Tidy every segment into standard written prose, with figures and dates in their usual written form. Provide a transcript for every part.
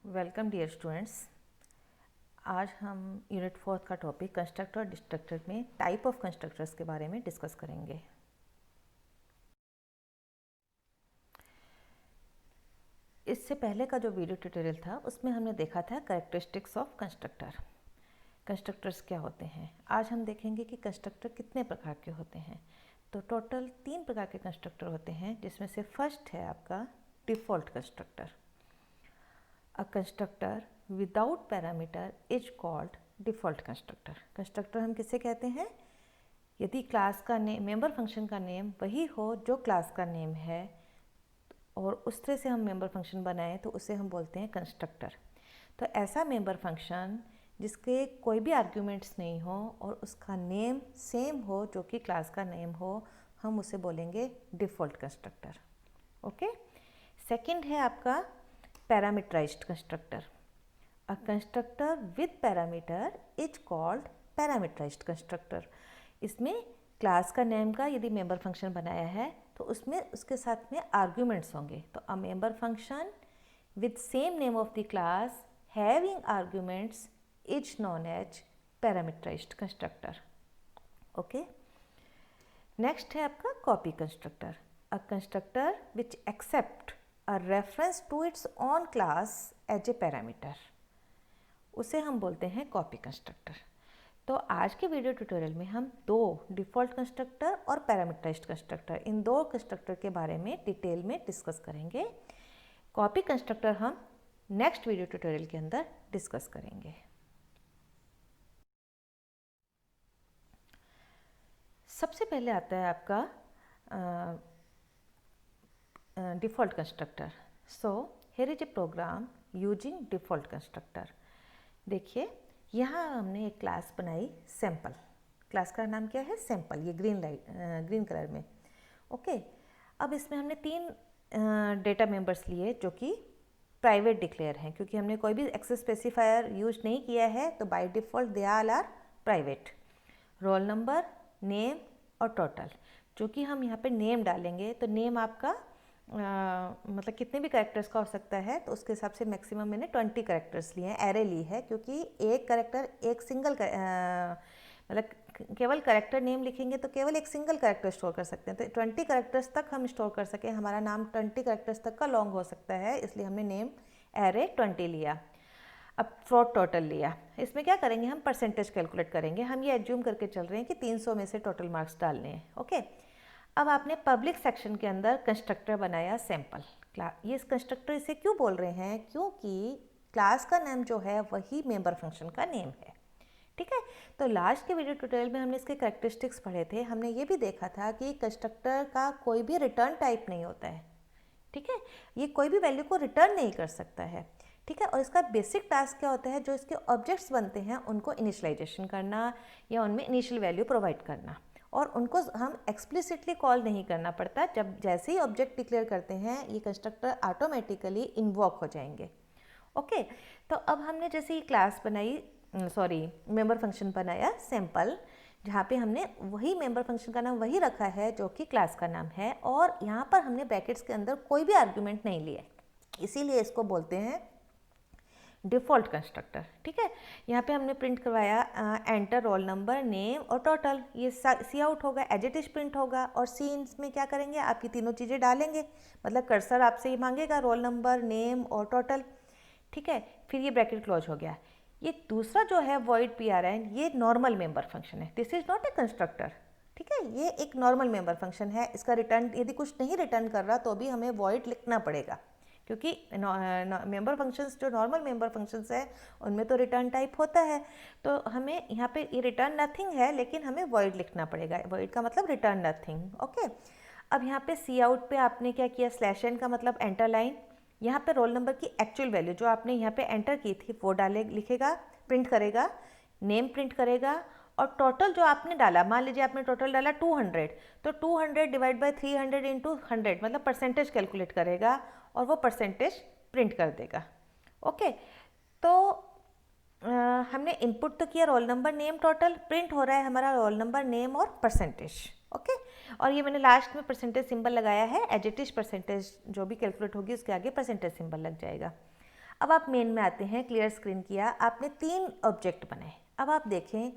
Welcome dear students. आज हम unit 4 का टॉपिक कंस्ट्रक्टर और डिस्ट्रक्टर में टाइप ऑफ कंस्ट्रक्टर्स के बारे में डिस्कस करेंगे। इससे पहले का जो वीडियो ट्यूटोरियल था उसमें हमने देखा था कैरेक्टरिस्टिक्स ऑफ कंस्ट्रक्टर। कंस्ट्रक्टर्स क्या होते हैं। आज हम देखेंगे कि कंस्ट्रक्टर कितने प्रकार के होते हैं। तो टोटल 3 प्रकार के कंस्ट्रक्टर होते हैं, जिसमें से फर्स्ट है आपका default constructor. A constructor without parameter is called default constructor. Constructor हम किसे कहते हैं? यदि क्लास का नेम, मेंबर फंक्शन का नेम वही हो जो क्लास का नेम है और उस तरह से हम मेंबर फंक्शन बनाएं तो उसे हम बोलते हैं कंस्ट्रक्टर। तो ऐसा मेंबर फंक्शन जिसके कोई भी आर्ग्यूमेंट्स नहीं हो और उसका नेम सेम हो जो कि क्लास का नेम हो, हम उसे बोलेंगे डिफ़ॉल्ट कंस्ट्रक्टर। ओके। सेकंड है आपका parameterized constructor. A constructor with parameter is called parameterized constructor. इसमें क्लास का नेम का यदि मेंबर फंक्शन बनाया है तो उसमें उसके साथ में आर्ग्यूमेंट्स होंगे। तो a member function with same name of the class having arguments is known as parameterized constructor. Okay. Next है आपका copy constructor. A constructor which accept a reference to its own class as a parameter, उसे हम बोलते हैं copy constructor. तो आज के video tutorial में हम दो डिफ़ॉल्ट कंस्ट्रक्टर और पैरामीटराइज्ड कंस्ट्रक्टर, इन दो कंस्ट्रक्टर के बारे में डिटेल में डिस्कस करेंगे। कॉपी कंस्ट्रक्टर हम नेक्स्ट वीडियो ट्यूटोरियल के अंदर डिस्कस करेंगे। सबसे पहले आता है आपका default constructor. So here is a program using default constructor. देखिए, यहाँ हमने एक क्लास बनाई सैम्पल। क्लास का नाम क्या है? सैम्पल। ये ग्रीन कलर में। ओके। अब इसमें हमने 3 डेटा मेंबर्स लिए जो कि प्राइवेट डिक्लेयर हैं, क्योंकि हमने कोई भी एक्सेस स्पेसिफायर यूज नहीं किया है। तो by default they all are private. Roll number, name और टोटल। चूँकि हम यहाँ पे नेम डालेंगे तो नेम आपका मतलब कितने भी कैरेक्टर्स का हो सकता है, तो उसके हिसाब से मैक्सिमम मैंने 20 कैरेक्टर्स लिए हैं, एरे ली है, क्योंकि एक कैरेक्टर एक सिंगल मतलब केवल कैरेक्टर नेम लिखेंगे तो केवल एक सिंगल कैरेक्टर स्टोर कर सकते हैं। तो 20 कैरेक्टर्स तक हम स्टोर कर सकें, हमारा नाम 20 कैरेक्टर्स तक का लॉन्ग हो सकता है, इसलिए हमने नेम एरे 20 लिया। अब फ्लोट टोटल लिया। इसमें क्या करेंगे? हम परसेंटेज कैलकुलेट करेंगे। हम ये एज्यूम करके चल रहे हैं कि 300 में से टोटल मार्क्स डालने हैं। ओके। अब आपने पब्लिक सेक्शन के अंदर कंस्ट्रक्टर बनाया सैम्पल। ये कंस्ट्रक्टर इसे क्यों बोल रहे हैं? क्योंकि क्लास का नेम जो है वही मेंबर फंक्शन का नेम है। ठीक है। तो लास्ट के वीडियो ट्यूटोरियल में हमने इसके कैरेक्टरिस्टिक्स पढ़े थे। हमने ये भी देखा था कि कंस्ट्रक्टर का कोई भी रिटर्न टाइप नहीं होता है। ठीक है। ये कोई भी वैल्यू को रिटर्न नहीं कर सकता है। ठीक है। और इसका बेसिक टास्क क्या होता है? जो इसके ऑब्जेक्ट्स बनते हैं उनको इनिशियलाइजेशन करना या उनमें इनिशियल वैल्यू प्रोवाइड करना, और उनको हम एक्सप्लिसिटली कॉल नहीं करना पड़ता। जब जैसे ही ऑब्जेक्ट डिक्लेयर करते हैं ये कंस्ट्रक्टर ऑटोमेटिकली इन्वॉक हो जाएंगे। ओके। तो अब हमने जैसे ये क्लास बनाई, मेंबर फंक्शन बनाया सैम्पल, जहाँ पे हमने वही मेंबर फंक्शन का नाम वही रखा है जो कि क्लास का नाम है, और यहाँ पर हमने ब्रैकेट्स के अंदर कोई भी आर्ग्यूमेंट नहीं लिए, इसीलिए इसको बोलते हैं डिफ़ॉल्ट कंस्ट्रक्टर। ठीक है। यहाँ पे हमने प्रिंट करवाया एंटर रोल नंबर, नेम और टोटल। ये सी आउट होगा, एज इट इज प्रिंट होगा। और सीन्स में क्या करेंगे? आपकी तीनों चीज़ें डालेंगे, मतलब कर्सर आपसे ये मांगेगा रोल नंबर, नेम और टोटल। ठीक है। फिर ये ब्रैकेट क्लोज हो गया। ये दूसरा जो है वॉइड PRN, ये नॉर्मल मेंबर फंक्शन है। This is not a constructor. ठीक है। ये एक नॉर्मल मेंबर फंक्शन है। इसका रिटर्न यदि कुछ नहीं रिटर्न कर रहा तो भी हमें वॉइड लिखना पड़ेगा, क्योंकि मेंबर फंक्शंस जो नॉर्मल मेंबर फंक्शंस है उनमें तो रिटर्न टाइप होता है। तो हमें यहाँ पे ये रिटर्न नथिंग है, लेकिन हमें वॉइड लिखना पड़ेगा। वॉइड का मतलब रिटर्न नथिंग। ओके। अब यहाँ पे सी आउट पे आपने क्या किया? /n का मतलब एंटर लाइन। यहाँ पे रोल नंबर की एक्चुअल वैल्यू जो आपने यहाँ पे एंटर की थी वो लिखेगा, प्रिंट करेगा, नेम प्रिंट करेगा, और टोटल जो आपने डाला, मान लीजिए आपने टोटल डाला 200, तो 200 डिवाइड बाय 300 इंटू 100 मतलब परसेंटेज कैलकुलेट करेगा और वो परसेंटेज प्रिंट कर देगा। ओके। तो हमने इनपुट तो किया role number, name, total. Print हो रहा है हमारा रोल नंबर, नेम और परसेंटेज। ओके। और ये मैंने लास्ट में परसेंटेज सिंबल लगाया है, एज इट इज परसेंटेज जो भी कैलकुलेट होगी उसके आगे परसेंटेज सिंबल लग जाएगा। अब आप मेन में आते हैं, क्लियर स्क्रीन किया, आपने 3 ऑब्जेक्ट बनाए। अब आप देखें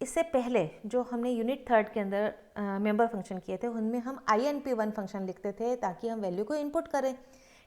इससे पहले जो हमने यूनिट 3 के अंदर मेंबर फंक्शन किए थे उनमें हम INP1 फंक्शन लिखते थे ताकि हम वैल्यू को इनपुट करें,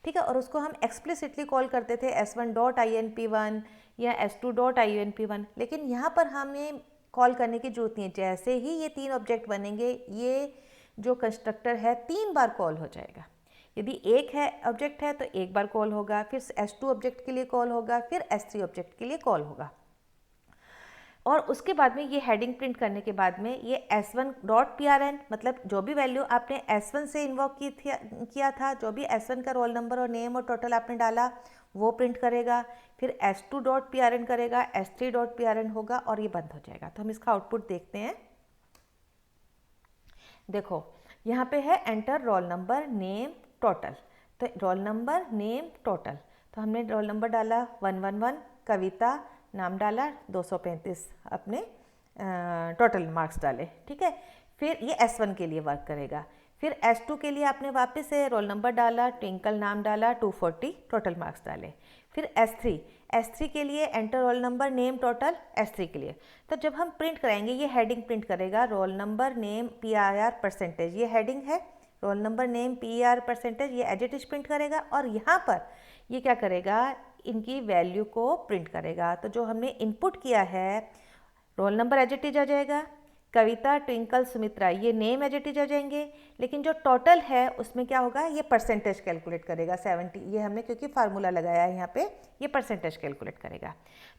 ठीक है, और उसको हम एक्सप्लिसिटली कॉल करते थे S1.INP1 या S2.INP1। लेकिन यहाँ पर हमें कॉल करने की जरूरत नहीं है, जैसे ही ये 3 ऑब्जेक्ट बनेंगे ये जो कंस्ट्रक्टर है 3 बार कॉल हो जाएगा। यदि एक है ऑब्जेक्ट है तो एक बार कॉल होगा, फिर S2 ऑब्जेक्ट के लिए कॉल होगा, फिर S3 ऑब्जेक्ट के लिए कॉल होगा, और उसके बाद में ये हेडिंग प्रिंट करने के बाद में ये S1.PRN मतलब जो भी वैल्यू आपने S1 से इन्वोक किया था, जो भी S1 का रोल नंबर और नेम और टोटल आपने डाला वो प्रिंट करेगा, फिर S2.PRN करेगा, S3.PRN होगा और ये बंद हो जाएगा। तो हम इसका आउटपुट देखते हैं। देखो यहाँ पे है enter role number name total, तो रोल नंबर नेम टोटल, तो हमने रोल नंबर डाला 111, कविता नाम डाला 235, अपने टोटल मार्क्स डाले, ठीक है। फिर ये S1 के लिए वर्क करेगा। फिर S2 के लिए आपने वापस से रोल नंबर डाला, ट्विंकल नाम डाला, 240 टोटल मार्क्स डाले। फिर S3 के लिए enter role number name total, S3 के लिए। तो जब हम प्रिंट कराएंगे ये हेडिंग प्रिंट करेगा role number name PIR percentage, ये हेडिंग है role number name PIR percentage, ये एडिटिव प्रिंट करेगा और यहाँ पर ये क्या करेगा, इनकी वैल्यू को प्रिंट करेगा। तो जो हमने इनपुट किया है रोल नंबर एडिटिव आ जाएगा, कविता ट्विंकल सुमित्रा ये नेम एडिटिव आ जाएंगे, लेकिन जो टोटल है उसमें क्या होगा, ये परसेंटेज कैलकुलेट करेगा 70, ये हमने क्योंकि फार्मूला लगाया है यहाँ पे, ये परसेंटेज कैलकुलेट करेगा।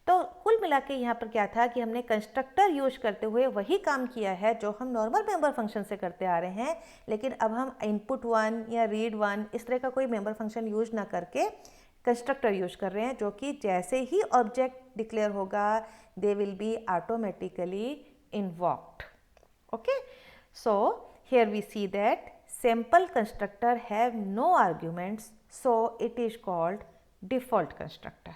तो कुल मिला के यहाँ पर क्या था कि हमने कंस्ट्रक्टर यूज करते हुए वही काम किया है जो हम नॉर्मल मेंबर फंक्शन से करते आ रहे हैं, लेकिन अब हम इनपुट 1 या रीड 1 इस तरह का कोई मेंबर फंक्शन यूज ना करके कंस्ट्रक्टर यूज कर रहे हैं, जो कि जैसे ही ऑब्जेक्ट डिक्लेयर होगा they will be automatically invoked. Okay, so here we see that sample constructor have no arguments, so it is called default constructor.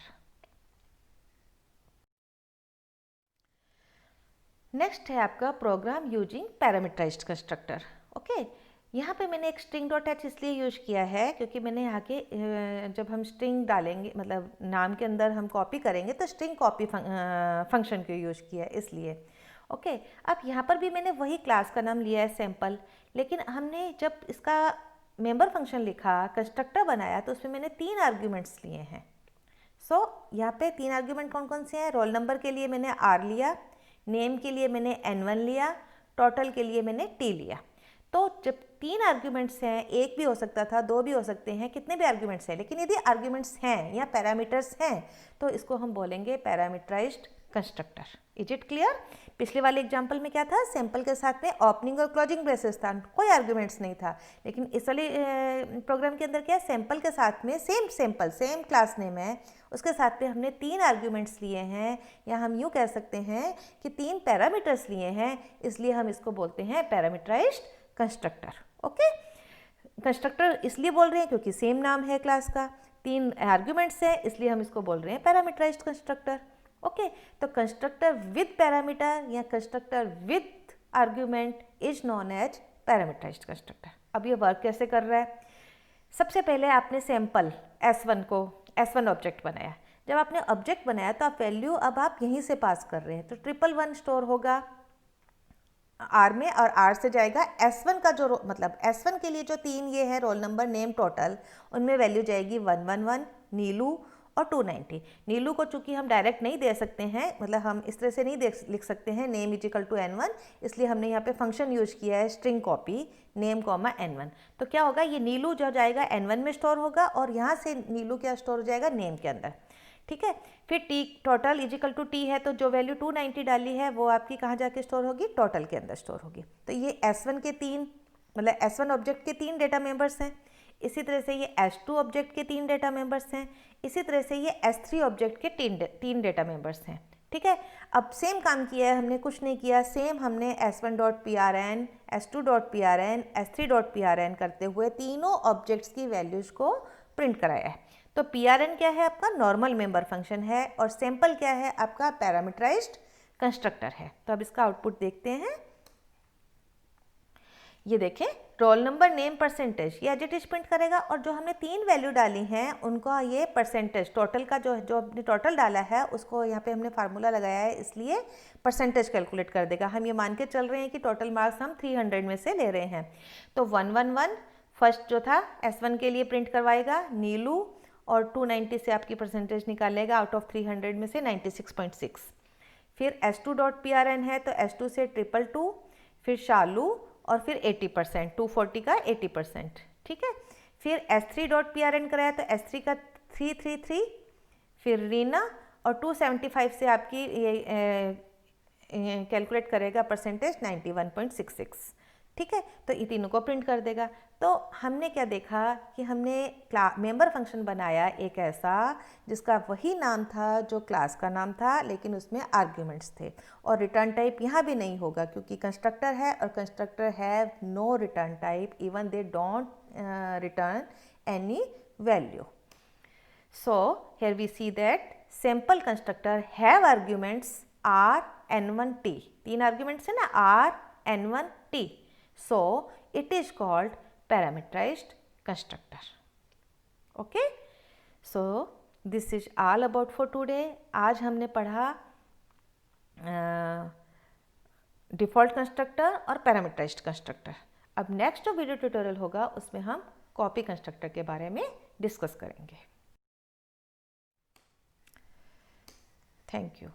Next है आपका program using parameterized constructor. Okay, यहाँ पे मैंने एक string.h इसलिए use किया है क्योंकि मैंने यहाँ के जब हम स्ट्रिंग डालेंगे मतलब नाम के अंदर हम कॉपी करेंगे तो स्ट्रिंग कॉपी फंक्शन को यूज किया है इसलिए। ओके, अब यहाँ पर भी मैंने वही क्लास का नाम लिया है सैम्पल, लेकिन हमने जब इसका मेंबर फंक्शन लिखा कंस्ट्रक्टर बनाया तो उसमें मैंने 3 आर्ग्यूमेंट्स लिए हैं। सो यहाँ पे 3 आर्ग्यूमेंट कौन कौन से हैं, रोल नंबर के लिए मैंने R लिया, नेम के लिए मैंने N1 लिया, टोटल के लिए मैंने T लिया। तो जब 3 आर्ग्यूमेंट्स हैं, एक भी हो सकता था, 2 भी हो सकते हैं, कितने भी आर्ग्यूमेंट्स हैं, लेकिन यदि आर्ग्यूमेंट्स हैं या पैरामीटर्स हैं तो इसको हम बोलेंगे parameterized constructor. Is it clear? पिछले वाले एग्जांपल में क्या था, सैंपल के साथ में ओपनिंग और क्लोजिंग ब्रेसेस था, कोई आर्ग्यूमेंट्स नहीं था, लेकिन इस वाले प्रोग्राम के अंदर क्या है, सैंपल के साथ में सेम क्लास नेम है, उसके साथ में हमने 3 आर्ग्यूमेंट्स लिए हैं, या हम यूँ कह सकते हैं कि 3 पैरामीटर्स लिए हैं, इसलिए हम इसको बोलते हैं पैरामीटराइज्ड कंस्ट्रक्टर। ओके, कंस्ट्रक्टर इसलिए बोल रहे हैं क्योंकि सेम नाम है क्लास का, 3 आर्ग्यूमेंट्स हैं, इसलिए हम इसको बोल रहे हैं पैरामीटराइज्ड कंस्ट्रक्टर। ओके, तो कंस्ट्रक्टर विद पैरामीटर या constructor with argument is known as parameterized constructor. अब ये वर्क कैसे कर रहा है, सबसे पहले आपने सैंपल S1 ऑब्जेक्ट बनाया। जब आपने ऑब्जेक्ट बनाया तो आप वैल्यू अब आप यहीं से पास कर रहे हैं, तो 111 स्टोर होगा R में और R से जाएगा S1 का जो मतलब S1 के लिए जो 3 ये है रोल नंबर नेम टोटल, उनमें वैल्यू जाएगी 111 नीलू और 290। नीलू को चूंकि हम डायरेक्ट नहीं दे सकते हैं, मतलब हम इस तरह से नहीं लिख सकते हैं name is equal to N1, इसलिए हमने यहाँ पे फंक्शन यूज किया है string copy name comma N1। तो क्या होगा, ये नीलू जो जाएगा N1 में स्टोर होगा और यहाँ से नीलू क्या स्टोर हो जाएगा नेम के अंदर, ठीक है। फिर T total is equal to T है, तो जो वैल्यू 290 डाली है वो आपकी कहाँ जाके स्टोर होगी, टोटल के अंदर स्टोर होगी। तो ये S1 के 3 मतलब S1 ऑब्जेक्ट के 3 डेटा मेंबर्स हैं, इसी तरह से ये S2 ऑब्जेक्ट के 3 डेटा मेंबर्स हैं, इसी तरह से ये S3 ऑब्जेक्ट के 3 डेटा मेंबर्स हैं, ठीक है। अब सेम काम किया है हमने, कुछ नहीं किया, सेम हमने S1.PRN, S2.PRN, S3.PRN करते हुए तीनों ऑब्जेक्ट्स की वैल्यूज़ को प्रिंट कराया है। तो PRN क्या है, आपका नॉर्मल मेंबर फंक्शन है, और सैंपल क्या है, आपका पैरामीटराइज्ड कंस्ट्रक्टर है। तो अब इसका आउटपुट देखते हैं। ये देखें, रोल नंबर, नेम, परसेंटेज, ये एज इट इज प्रिंट करेगा। और जो हमने 3 वैल्यू डाली हैं उनका ये परसेंटेज, टोटल का जो हमने टोटल डाला है उसको यहाँ पे हमने फार्मूला लगाया है, इसलिए परसेंटेज कैलकुलेट कर देगा। हम ये मान के चल रहे हैं कि टोटल मार्क्स हम 300 में से ले रहे हैं। तो 111 फर्स्ट जो था S1 के लिए प्रिंट करवाएगा नीलू, और 290 से आपकी परसेंटेज निकालेगा आउट ऑफ 300 में से 96.6। फिर S2.PRN है तो S2 से 222, फिर शालू, और फिर 80%, 240 का 80%, ठीक है। फिर S3.PRN कराया तो S3 का 333, फिर रीना, और 275 से आपकी ये कैलकुलेट करेगा परसेंटेज 91.66, ठीक है। तो ये तीनों को प्रिंट कर देगा। तो हमने क्या देखा कि हमने मेंबर फंक्शन बनाया एक ऐसा जिसका वही नाम था जो क्लास का नाम था, लेकिन उसमें आर्ग्यूमेंट्स थे। और रिटर्न टाइप यहाँ भी नहीं होगा क्योंकि कंस्ट्रक्टर है, और constructor have no return type, even they don't return any value. So here we see that simple constructor have arguments r n1t, 3 arguments है ना, r n1t, so it is called parameterized constructor. Okay, so this is all about for today. आज हमने पढ़ा default constructor और parameterized constructor. अब next जो video tutorial होगा उसमें हम कॉपी कंस्ट्रक्टर के बारे में डिस्कस करेंगे। Thank you.